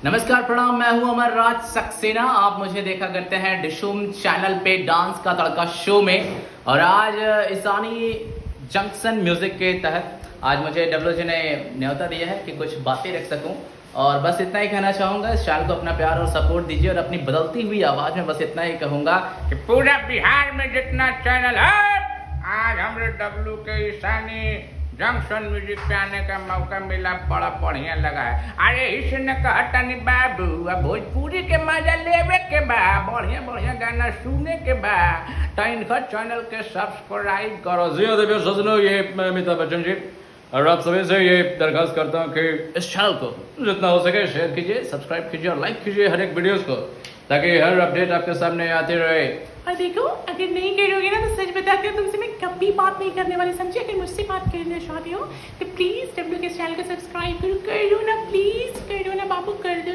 नमस्कार प्रणाम, मैं हूं अमर राज सक्सेना। आप मुझे देखा करते हैं डिशुम चैनल पे डांस का तड़का शो में। और आज ईसानी जंक्शन म्यूजिक के तहत आज मुझे डब्ल्यू जी ने न्योता दिया है कि कुछ बातें रख सकूं। और बस इतना ही कहना चाहूँगा, इस चैनल को अपना प्यार और सपोर्ट दीजिए। और अपनी बदलती हुई आवाज़ में बस इतना ही कहूँगा कि पूरा बिहार में जितना चैनल है, आज हमारे डब्ल्यू के ईसानी जंक्शन म्यूजिक पे आने का मौका मिला, बड़ा बढ़िया लगा है। अरे इसने कहता नहीं बाबू, अब भोजपुरी के मजा लेवे के बा, बढ़िया बढ़िया गाना सुने के बा, तो इनका चैनल के सब्सक्राइब करो। जी देवियों सजनों, ये मैं अमिताभ बच्चन जी और आप सभी से ये दरखास्त करता हूँ कि इस चैनल को जितना हो सके शेयर कीजिए, सब्सक्राइब कीजिए और लाइक कीजिए हर एक वीडियोस को, ताकि हर अपडेट आपके सामने आती रहे। और देखो, अगर नहीं करोगे ना तो सच बताती हूँ, तुमसे मैं कभी बात नहीं करने वाली, समझी। अगर मुझसे बात करना चाहते हो तो प्लीज डब्ल्यू के चैनल को सब्सक्राइब करो ना, प्लीज करो ना बाबू, कर दो।